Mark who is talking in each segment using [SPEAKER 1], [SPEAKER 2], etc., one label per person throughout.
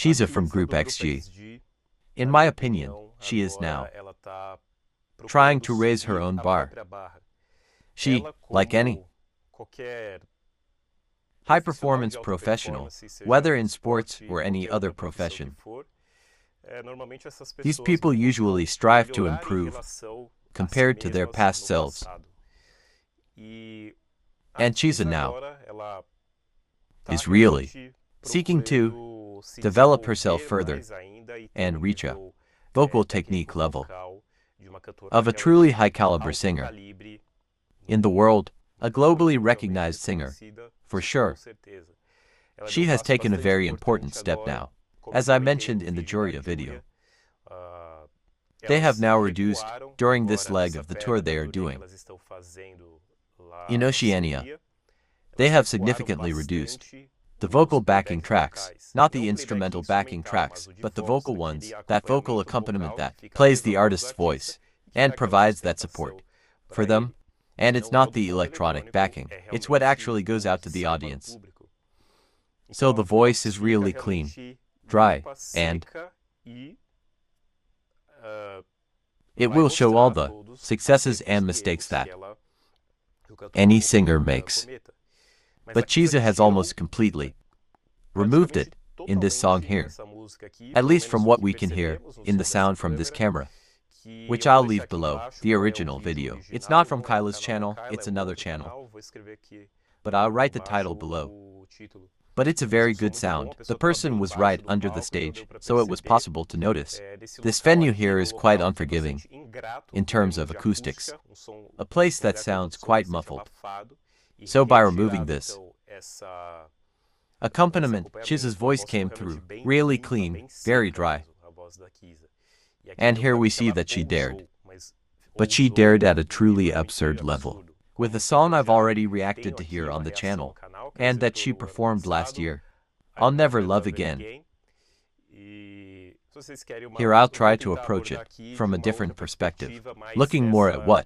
[SPEAKER 1] Chisa from Group XG. In my opinion, she is now trying to raise her own bar. She, like any high-performance professional, whether in sports or any other profession, these people usually strive to improve compared to their past selves. And Chisa now is really seeking to develop herself further and reach a vocal technique level of a truly high-caliber singer. In the world, a globally recognized singer, for sure. She has taken a very important step now. As I mentioned in the Joria video, they have now reduced, during this leg of the tour they are doing, in Oceania, they have significantly reduced the vocal backing tracks, not the instrumental backing tracks, but the vocal ones, that vocal accompaniment that plays the artist's voice and provides that support for them. And it's not the electronic backing, it's what actually goes out to the audience. So the voice is really clean, dry, and it will show all the successes and mistakes that any singer makes. But Chisa has almost completely removed it in this song here, at least from what we can hear in the sound from this camera, which I'll leave below, the original video. It's not from Kyla's channel, it's another channel, but I'll write the title below. But it's a very good sound. The person was right under the stage, so it was possible to notice. This venue here is quite unforgiving in terms of acoustics, a place that sounds quite muffled. So by removing this accompaniment, Chisa's voice came through, really clean, very dry. And here we see that she dared. But she dared at a truly absurd level, with a song I've already reacted to here on the channel, and that she performed last year, I'll Never Love Again. Here I'll try to approach it from a different perspective, looking more at what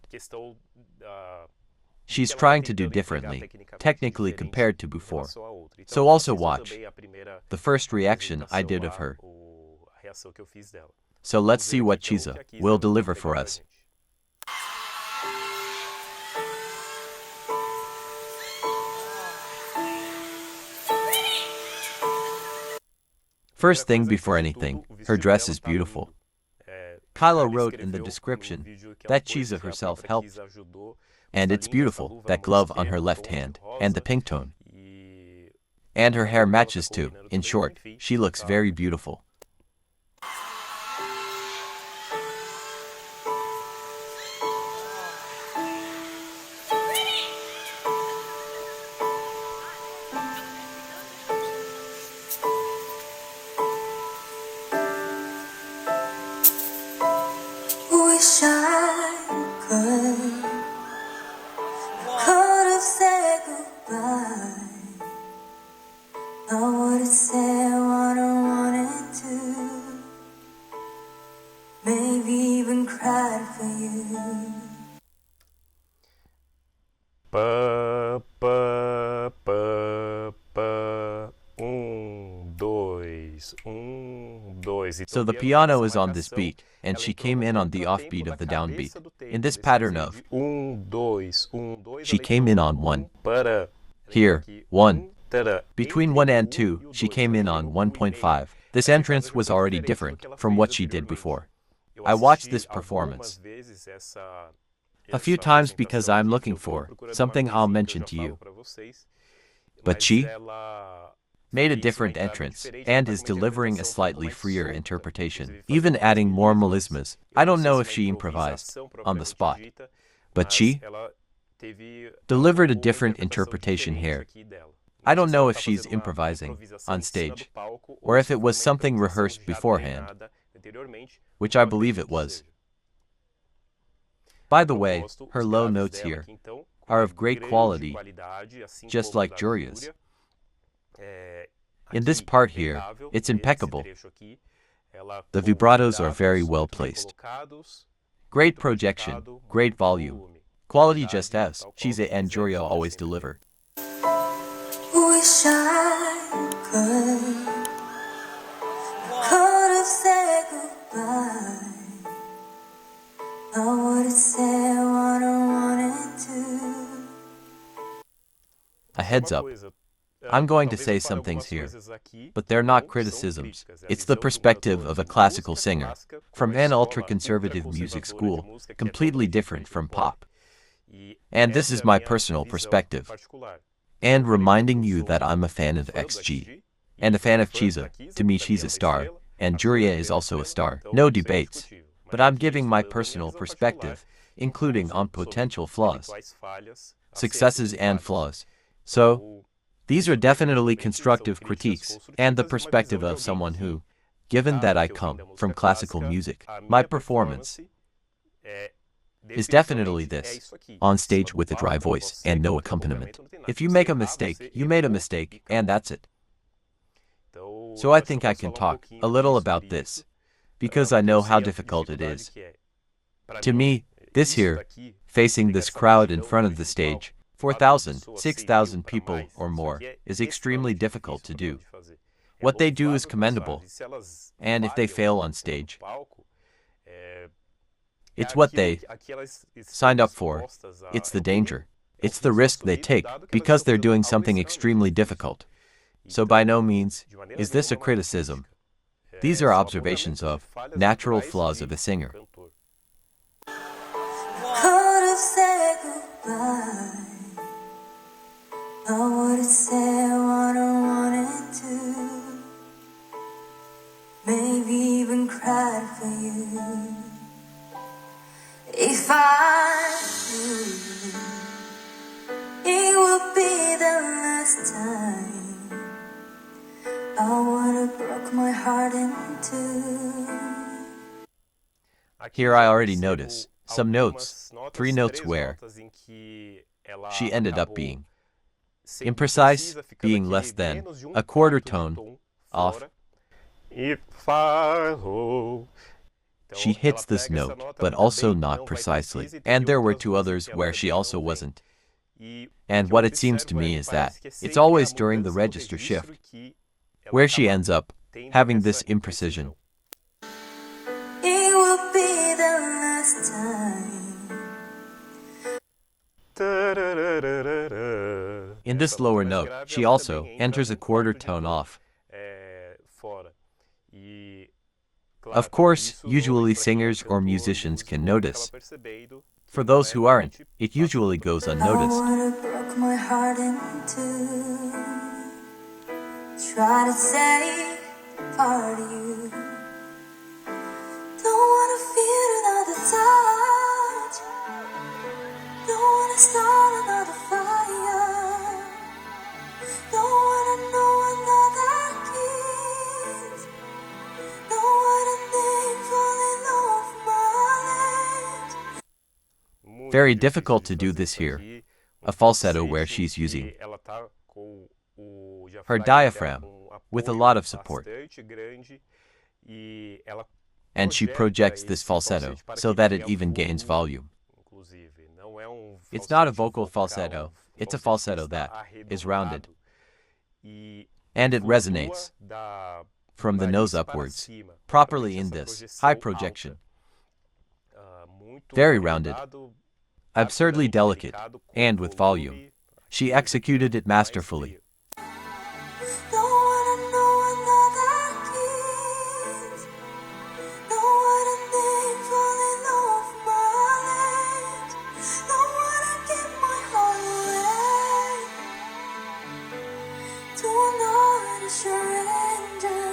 [SPEAKER 1] she's trying to do differently, technically compared to before. So also watch the first reaction I did of her. So let's see what Chisa will deliver for us. First thing before anything, her dress is beautiful. Kyla wrote in the description that Chisa herself helped. And it's beautiful, that glove on her left hand, and the pink tone. And her hair matches too. In short, she looks very beautiful.
[SPEAKER 2] Wish I could have said goodbye. I would have said what I wanted to. Maybe even cried for you.
[SPEAKER 3] Pá, pá, pá, pá. Dois.
[SPEAKER 1] So the piano is on this beat, and she came in on the offbeat of the downbeat. In this pattern of she came in on 1. Here, 1. Between 1 and 2, she came in on 1.5. This entrance was already different from what she did before. I watched this performance a few times because I'm looking for something I'll mention to you. But she made a different entrance and is delivering a slightly freer interpretation, even adding more melismas. I don't know if she improvised on the spot, but she delivered a different interpretation here. I don't know if she's improvising on stage, or if it was something rehearsed beforehand, which I believe it was. By the way, her low notes here are of great quality, just like Joria's. In this part here, it's impeccable. The vibratos are very well placed. Great projection, great volume. Quality just as Chisa and Joria always deliver.
[SPEAKER 2] Wish I could I wouldn't say what I wanted to.
[SPEAKER 1] A heads up. I'm going to say some things here, but they're not criticisms. It's the perspective of a classical singer from an ultra-conservative music school, completely different from pop. And this is my personal perspective. And reminding you that I'm a fan of XG, and a fan of Chisa. To me, she's a star, and Juria is also a star. No debates. But I'm giving my personal perspective, including on potential flaws, successes and flaws. So, these are definitely constructive critiques, and the perspective of someone who, given that I come from classical music, my performance is definitely this, on stage with a dry voice and no accompaniment. If you make a mistake, you made a mistake, and that's it. So I think I can talk a little about this, because I know how difficult it is. To me, this here, facing this crowd in front of the stage, 4,000, 6,000 people or more, is extremely difficult to do. What they do is commendable, and if they fail on stage, it's what they signed up for. It's the danger. It's the risk they take, because they're doing something extremely difficult. So by no means is this a criticism. These are observations of natural flaws of a singer.
[SPEAKER 2] Could have said goodbye. I would've said what I wanted to. Maybe even cried for you. If I knew it would be the last time, I would've broke my heart in two.
[SPEAKER 1] Here I already notice some notes, 3 notes where she ended up being imprecise, being less than a quarter tone off. She hits this note, but also not precisely. And there were 2 others where she also wasn't. And what it seems to me is that it's always during the register shift where she ends up having this imprecision.
[SPEAKER 2] It will be the last time.
[SPEAKER 1] In this lower note, she also enters a quarter tone off. Of course, usually singers or musicians can notice. For those who aren't, it usually goes unnoticed.
[SPEAKER 2] I would've broke my heart in two. Try to say part of you. Don't wanna feel another touch. Don't wanna start another fire. Don't wanna know another kiss. Don't wanna think falling off my legs.
[SPEAKER 1] Very difficult to do this here. A falsetto where she's using her diaphragm with a lot of support. And she projects this falsetto so that it even gains volume. It's not a vocal falsetto, it's a falsetto that is rounded. And it resonates from the nose upwards, properly in this high projection. Very rounded, absurdly delicate, and with volume. She executed it masterfully.
[SPEAKER 2] Don't wanna know another kiss. Don't wanna think falling off my legs. Don't wanna give my heart away to another stranger.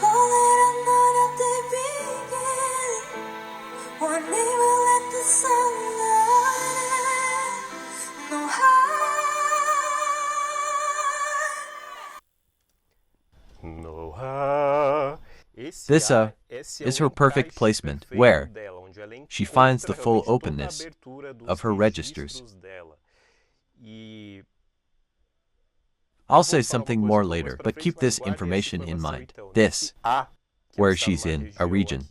[SPEAKER 2] All that I'm not at the beginning. One day we'll let the sunlight know how.
[SPEAKER 1] This is her perfect placement, where she finds the full openness of her registers. I'll say something more later, but keep this information in mind. This, where she's in a region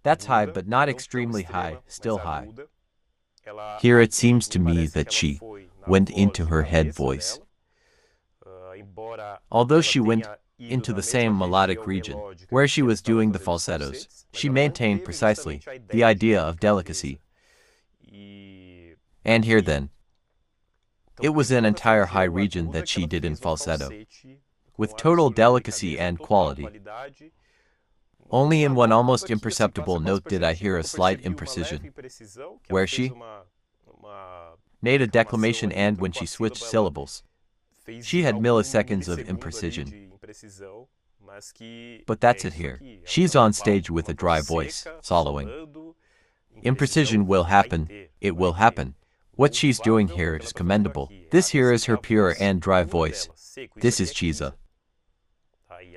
[SPEAKER 1] that's high but not extremely high, still high. Here it seems to me that she went into her head voice. Although she went into the same melodic region, where she was doing the falsettos. She maintained precisely the idea of delicacy. And here then, it was an entire high region that she did in falsetto, with total delicacy and quality. Only in one almost imperceptible note did I hear a slight imprecision, where she made a declamation, and when she switched syllables, she had milliseconds of imprecision. But that's it here. She's on stage with a dry voice, soloing. Imprecision will happen, it will happen. What she's doing here is commendable. This here is her pure and dry voice. This is Chisa.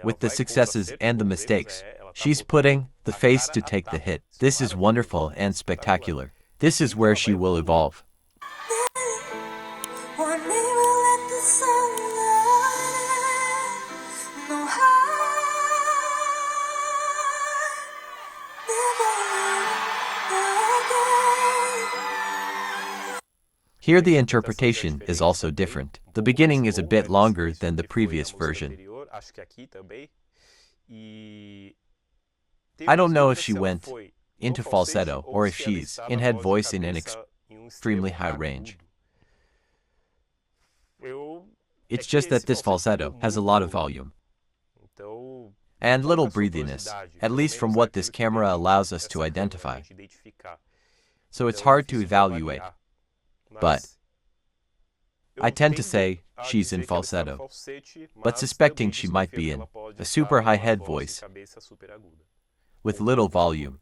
[SPEAKER 1] With the successes and the mistakes, she's putting the face to take the hit. This is wonderful and spectacular. This is where she will evolve.
[SPEAKER 2] One day we'll let the sunlight know how. Never again.
[SPEAKER 1] Here the interpretation is also different. The beginning is a bit longer than the previous version. I don't know if she went into falsetto or if she's in head voice in an extremely high range. It's just that this falsetto has a lot of volume and little breathiness, at least from what this camera allows us to identify. So it's hard to evaluate. But I tend to say she's in falsetto, but suspecting she might be in a super high head voice with little volume.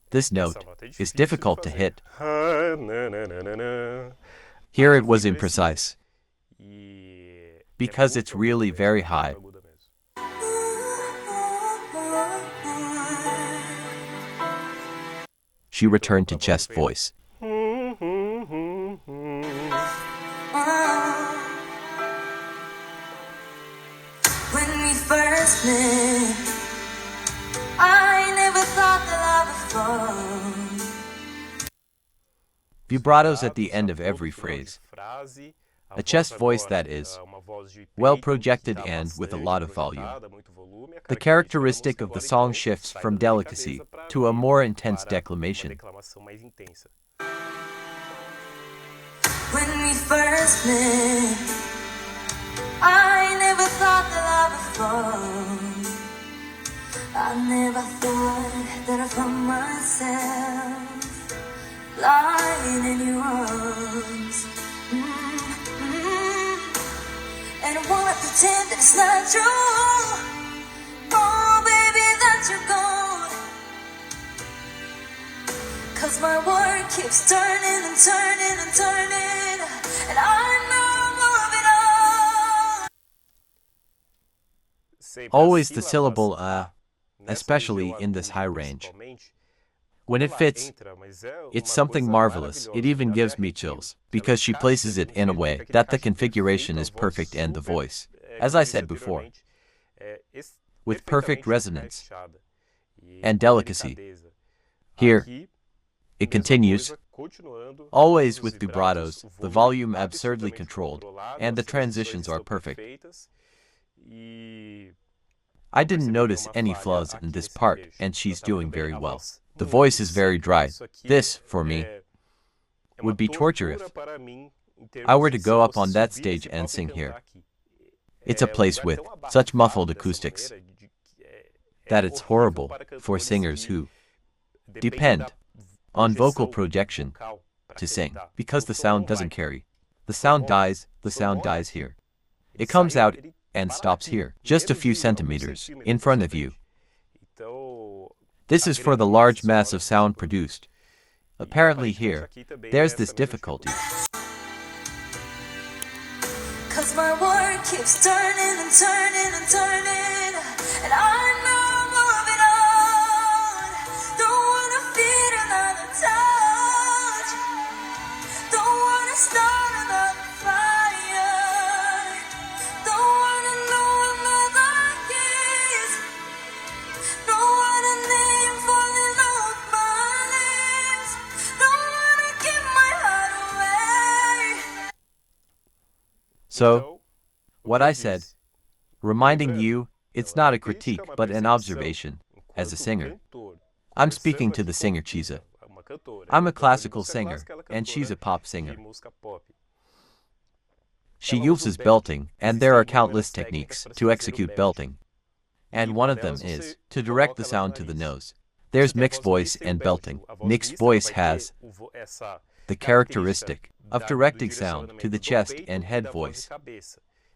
[SPEAKER 1] This note is difficult to hit. Here it was imprecise, because it's really very high. She returned to chest voice.
[SPEAKER 2] When we first met, I never thought that I would fall.
[SPEAKER 1] Vibratos at the end of every phrase. A chest voice that is well projected and with a lot of volume. The characteristic of the song shifts from delicacy to a more intense declamation.
[SPEAKER 2] When we first met, I never thought that I would fall. I never thought that I found myself lying in your arms. And I wanna pretend that it's not true. Oh baby, that you're gone. 'Cause my world keeps turning and turning and turning, and I know more of it all.
[SPEAKER 1] Always the syllable especially in this high range. When it fits, it's something marvelous. It even gives me chills, because she places it in a way that the configuration is perfect and the voice, as I said before, with perfect resonance and delicacy. Here, it continues, always with vibratos, the volume absurdly controlled, and the transitions are perfect. I didn't notice any flaws in this part, and she's doing very well. The voice is very dry. This, for me, would be torture if I were to go up on that stage and sing here. It's a place with such muffled acoustics that it's horrible for singers who depend on vocal projection to sing, because the sound doesn't carry. The sound dies here. It comes out and stops here, just a few centimeters in front of you. This is for the large mass of sound produced. Apparently here, there's this difficulty.
[SPEAKER 2] 'Cause my world keeps turning and turning and turning, and I know more of it all. Don't wanna feel another touch. Don't wanna start another fire. Don't wanna know another kiss.
[SPEAKER 1] So, what I said, reminding you, it's not a critique but an observation, as a singer. I'm speaking to the singer Chisa. I'm a classical singer, and she's a pop singer. She uses belting, and there are countless techniques to execute belting. And one of them is to direct the sound to the nose. There's mixed voice and belting. Mixed voice has the characteristic of directing sound to the chest and head voice.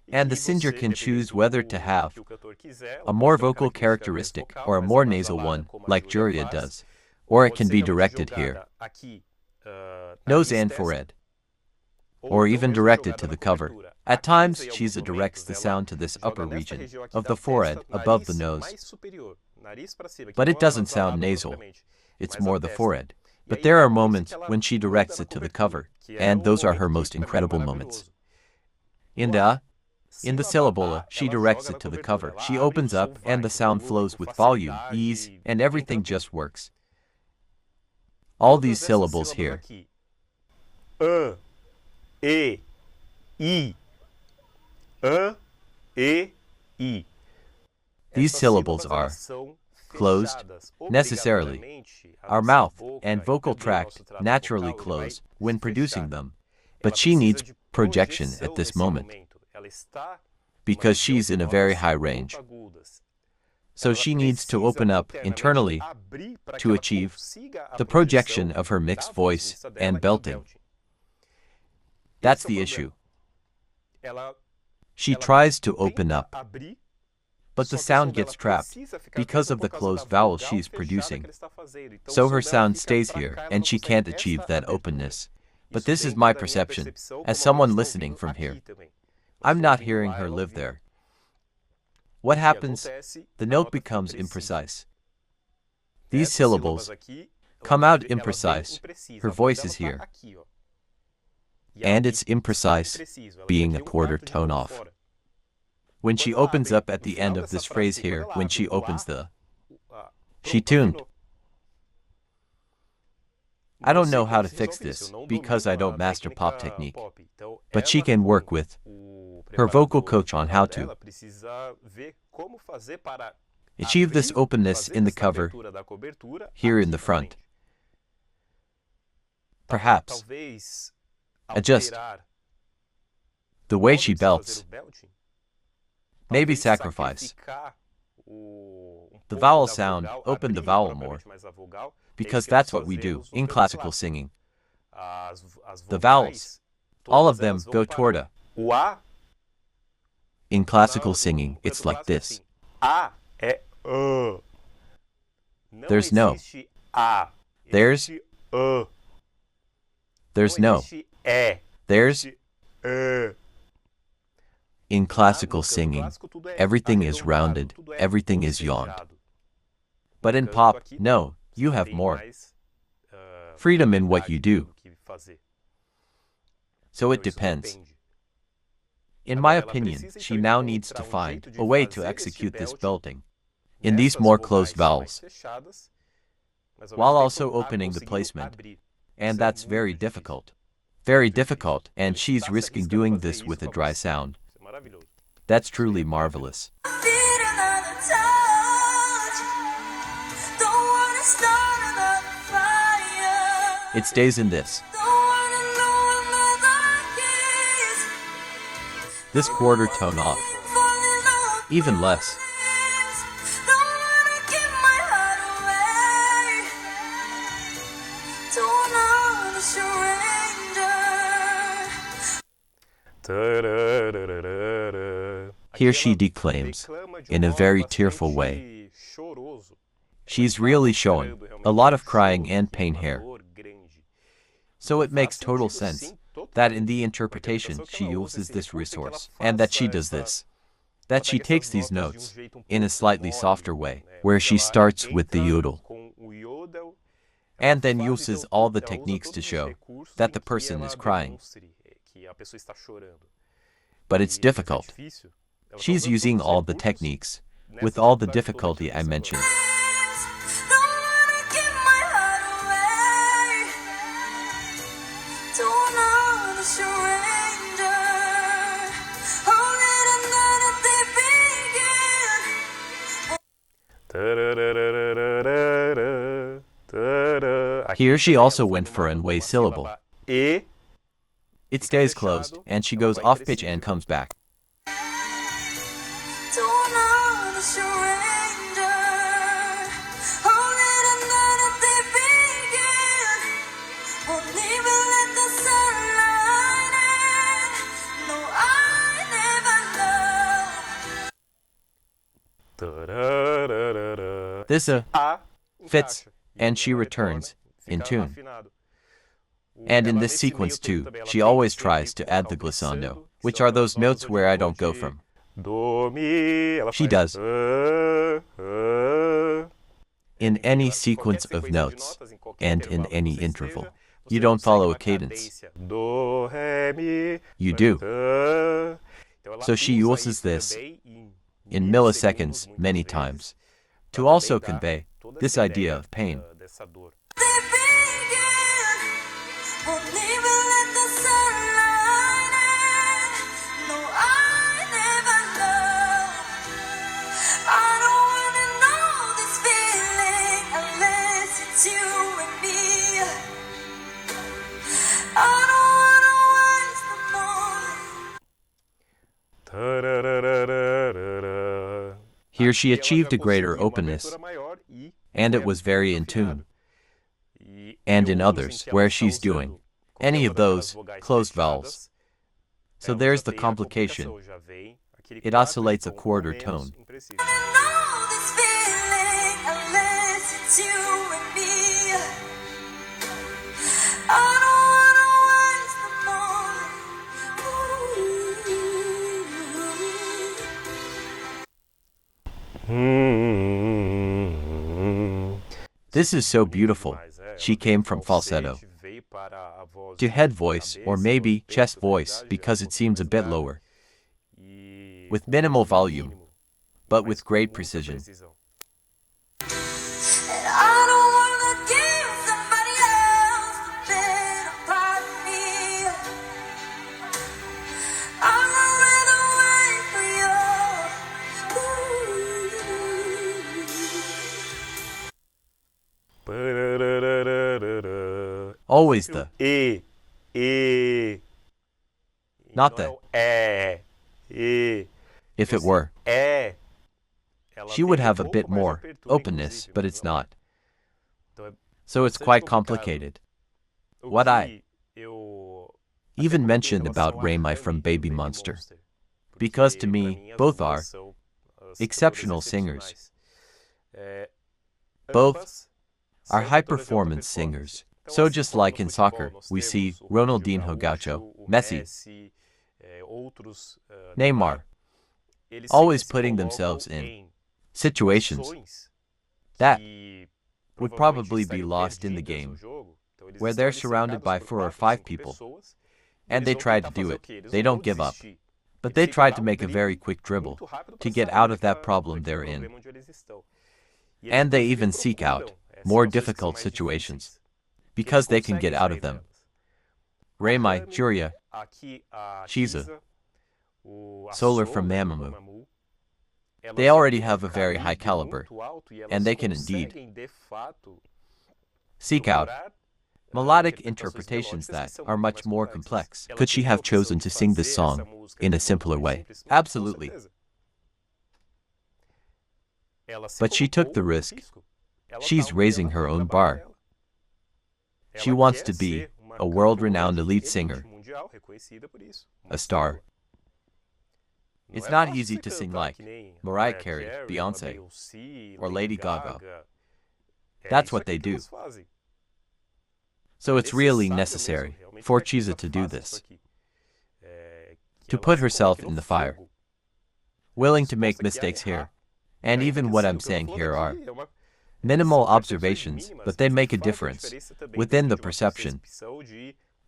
[SPEAKER 1] And the singer can choose whether to have a more vocal characteristic or a more nasal one, like Juria does. Or it can be directed here, nose and forehead, or even directed to the cover. At times, Chisa directs the sound to this upper region of the forehead above the nose. But it doesn't sound nasal, it's more the forehead. But there are moments when she directs it to the cover, and those are her most incredible moments. In the syllabola, she directs it to the cover. She opens up, and the sound flows with volume, ease, and everything just works. All these syllables here.
[SPEAKER 3] E, I. E, I.
[SPEAKER 1] These syllables are closed, necessarily. Our mouth and vocal tract naturally close when producing them, but she needs projection at this moment, because she's in a very high range. So she needs to open up internally to achieve the projection of her mixed voice and belting. That's the issue. She tries to open up, but the sound gets trapped because of the closed vowel she's producing. So her sound stays here, and she can't achieve that openness. But this is my perception, as someone listening from here. I'm not hearing her live there. What happens? The note becomes imprecise. These syllables come out imprecise. Her voice is here. And it's imprecise, being a quarter tone off. When she opens up at the end of this phrase here, when she opens the, she tuned. I don't know how to fix this, because I don't master pop technique. But she can work with her vocal coach on how to achieve this openness in the cover, here in the front. Perhaps adjust the way she belts. Maybe sacrifice the vowel sound, open the vowel more, because that's what we do in classical singing. The vowels, all of them go toward a. In classical singing, it's like this. There's no. There's no. There's. In classical singing, everything is rounded, everything is yawned. But in pop, no, you have more freedom in what you do. So it depends. In my opinion, she now needs to find a way to execute this belting in these more closed vowels, while also opening the placement. And that's very difficult. Very difficult, and she's risking doing this with a dry sound. That's truly marvelous. It stays in this. This quarter tone off. Even less. Here she declaims, in a very tearful way. She's really showing a lot of crying and pain here. So it makes total sense that in the interpretation she uses this resource, and that she does this. That she takes these notes in a slightly softer way, where she starts with the yodel, and then uses all the techniques to show that the person is crying. But it's difficult. She's using all the techniques, with all the difficulty I mentioned. Here she also went for an way syllable.
[SPEAKER 3] E.
[SPEAKER 1] It stays closed, and she goes off pitch and comes back.
[SPEAKER 2] To another stranger, only another day begin. Won't even let the sunlight in. No, I never know.
[SPEAKER 1] This fits, and she returns in tune. And in this sequence too, she always tries to add the glissando, which are those notes where I don't go from. She does. In any sequence of notes, and in any interval, you don't follow a cadence. You do. So she uses this in milliseconds many times to also convey this idea of pain.
[SPEAKER 2] They begin. Won't even let the sunlight in. No, I never know. I don't wanna know this feeling unless it's you and me. I don't wanna waste the moment.
[SPEAKER 1] Here she achieved a greater openness, and it was very in tune. And in others, where she's doing any of those closed vowels. So there's the complication. It oscillates a quarter tone.
[SPEAKER 2] Know this feeling unless it's you and me. I don't wanna waste the moment.
[SPEAKER 1] This is so beautiful. She came from falsetto to head voice, or maybe chest voice, because it seems a bit lower, with minimal volume, but with great precision.
[SPEAKER 2] And I don't wanna give somebody else the better part of me. I'm rather wait for you.
[SPEAKER 1] Always the,
[SPEAKER 3] E.
[SPEAKER 1] not the.
[SPEAKER 3] E.
[SPEAKER 1] If it were,
[SPEAKER 3] É.
[SPEAKER 1] she would have a bit more openness, but it's not. So it's quite complicated. What I even mentioned about Raymai from Baby Monster, because to me, both are exceptional singers. Both are high-performance singers. So just like in soccer, we see Ronaldinho Gaucho, Messi, Neymar, always putting themselves in situations that would probably be lost in the game, where they're surrounded by 4 or 5 people, and they try to do it. They don't give up, but they try to make a very quick dribble to get out of that problem they're in. And they even seek out more difficult situations, because they can get out of them. Raymai, Juria, Chisa, Solar from Mamamoo. They already have a very high caliber, and they can indeed seek out melodic interpretations that are much more complex. Could she have chosen to sing this song in a simpler way? Absolutely. But she took the risk. She's raising her own bar. She wants to be a world-renowned elite singer, a star. It's not easy to sing like Mariah Carey, Beyoncé, or Lady Gaga. That's what they do. So it's really necessary for Chisa to do this, to put herself in the fire, willing to make mistakes here. And even what I'm saying here are minimal observations, but they make a difference within the perception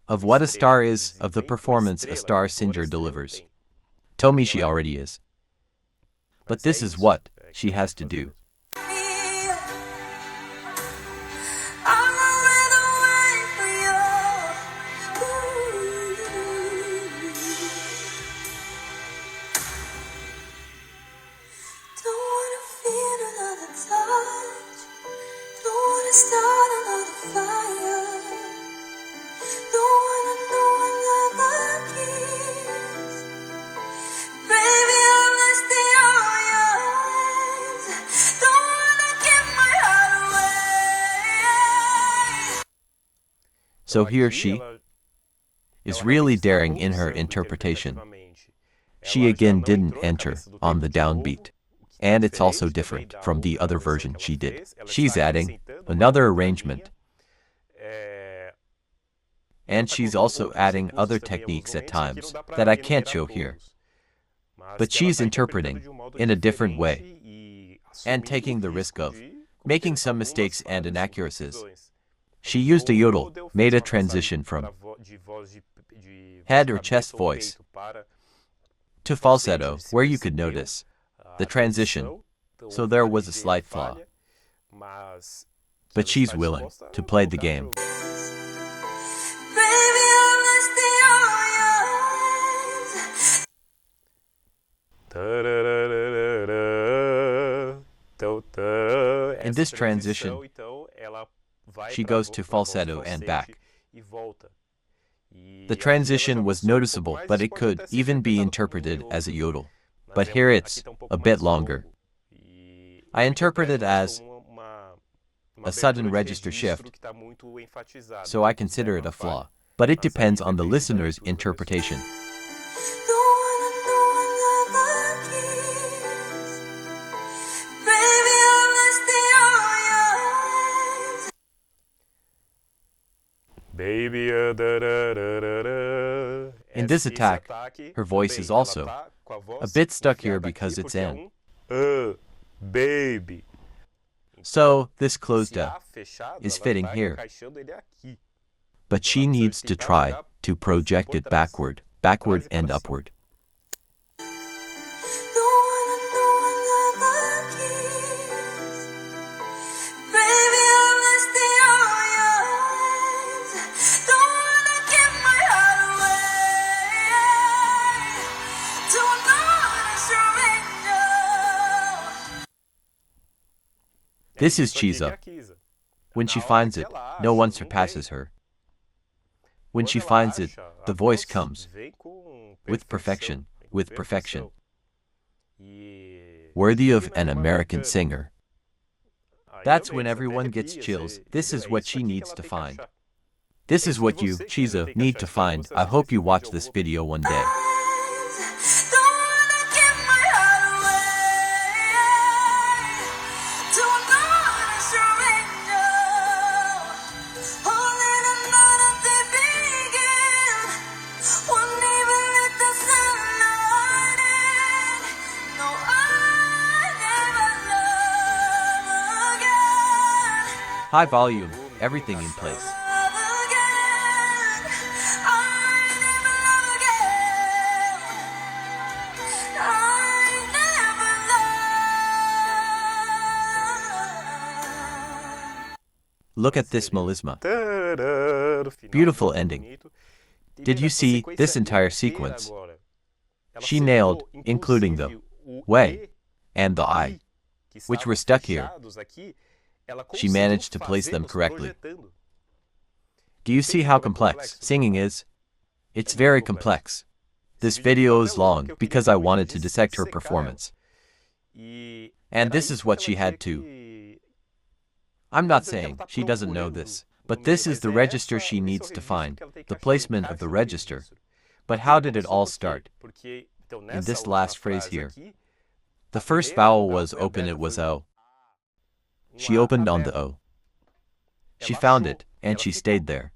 [SPEAKER 1] of what a star is, of the performance a star singer delivers. Tell me she already is. But this is what she has to do.
[SPEAKER 2] Don't wanna feel another time. start another fire. Don't wanna know another kiss. Baby, I'm listening on your eyes. Don't wanna give my heart away.
[SPEAKER 1] So here she is really daring in her interpretation. She again didn't enter on the downbeat. And it's also different from the other version she did. She's adding another arrangement. And she's also adding other techniques at times that I can't show here. But she's interpreting in a different way and taking the risk of making some mistakes and inaccuracies. She used a yodel, made a transition from head or chest voice to falsetto, where you could notice the transition, so there was a slight flaw. But she's willing to play the game.
[SPEAKER 2] Baby, I'm listening on your eyes.
[SPEAKER 1] In this transition, she goes to falsetto and back. The transition was noticeable, but it could even be interpreted as a yodel. But here it's a bit longer. I interpret it as a sudden register shift, so I consider it a flaw. But it depends on the listener's interpretation.
[SPEAKER 2] Don't wanna know another kiss. Baby, I'm listening on your eyes.
[SPEAKER 1] In this attack, her voice is also a bit stuck here because it's in.
[SPEAKER 3] Baby.
[SPEAKER 1] So this closed up is fitting here. But she needs to try to project it backward and upward.
[SPEAKER 2] Don't wanna know another kiss. Baby, I'm listening on your eyes. Don't wanna give my heart away. Don't wanna surrender.
[SPEAKER 1] This is Chisa. When she finds it, no one surpasses her. When she finds it, the voice comes with perfection, worthy of an American singer. That's when everyone gets chills. This is what she needs to find. This is what you, Chisa, need to find. I hope you watch this video one day.
[SPEAKER 2] Don't wanna give my heart away. Don't wanna surrender. Only the night of the begin. Won't even let the sunlight in. No, I never love again.
[SPEAKER 1] High volume, everything in place.
[SPEAKER 2] Love again. I never love again. I never love.
[SPEAKER 1] Look at this melisma. Beautiful ending. Did you see this entire sequence? She nailed, including the way and the I, which were stuck here. She managed to place them correctly. Do you see how complex singing is? It's very complex. This video is long because I wanted to dissect her performance. And this is what she had to. I'm not saying she doesn't know this, but this is the register she needs to find, the placement of the register. But how did it all start? In this last phrase here, the first vowel was open, it was O. She opened on the O. She found it, and she stayed there.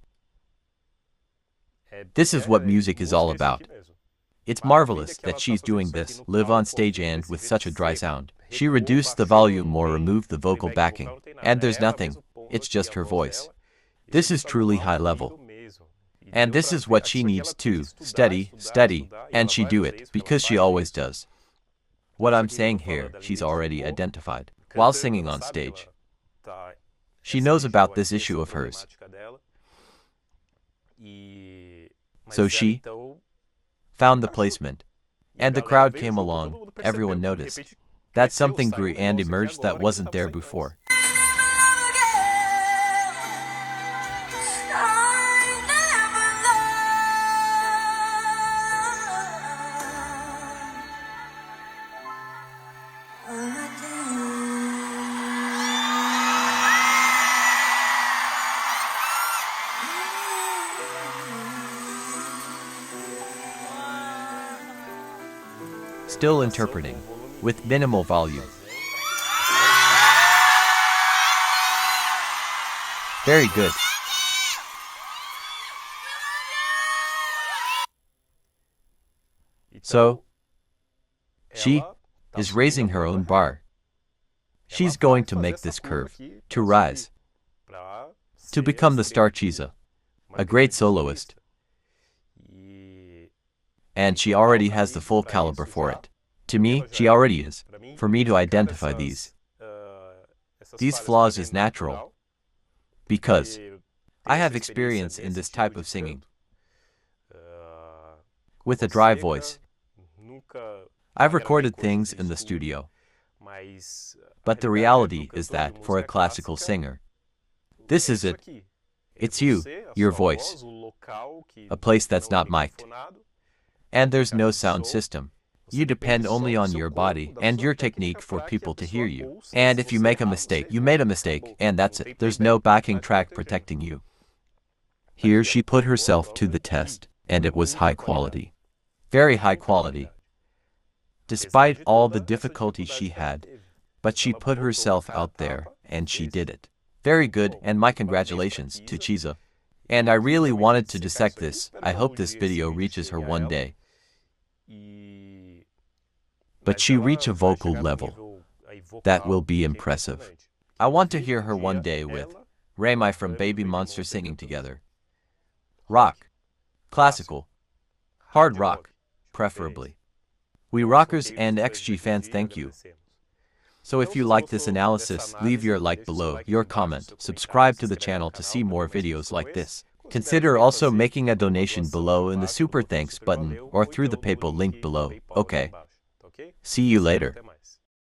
[SPEAKER 1] This is what music is all about. It's marvelous that she's doing this, live on stage and with such a dry sound. She reduced the volume or removed the vocal backing, and there's nothing, it's just her voice. This is truly high level. And this is what she needs to study, and she do it, because she always does. What I'm saying here, she's already identified, while singing on stage. She knows about this issue of hers. So she found the placement, and the crowd came along, everyone noticed. That something grew and emerged that wasn't there before.
[SPEAKER 2] I never love again.
[SPEAKER 1] still interpreting, with minimal volume. Very good. So, she is raising her own bar. She's going to make this curve, to rise, to become the star Chisa, a great soloist. And she already has the full caliber for it. To me, she already is. For me to identify these flaws is natural, because I have experience in this type of singing. With a dry voice, I've recorded things in the studio. But the reality is that for a classical singer, this is it. It's you, your voice, a place that's not mic'd. And there's no sound system. You depend only on your body and your technique for people to hear you. And if you make a mistake, you made a mistake, and that's it. There's no backing track protecting you. Here she put herself to the test, and it was high quality. Very high quality. Despite all the difficulties she had, but she put herself out there, and she did it. Very good, and my congratulations to Chisa. And I really wanted to dissect this. I hope this video reaches her one day. But she reached a vocal level that will be impressive. I want to hear her one day with Rami from Baby Monster singing together. Rock. Classical. Hard rock, preferably. We rockers and XG fans thank you. So if you like this analysis, leave your like below, your comment, subscribe to the channel to see more videos like this. Consider also making a donation below in the super thanks button or through the PayPal link below. Okay. See you later.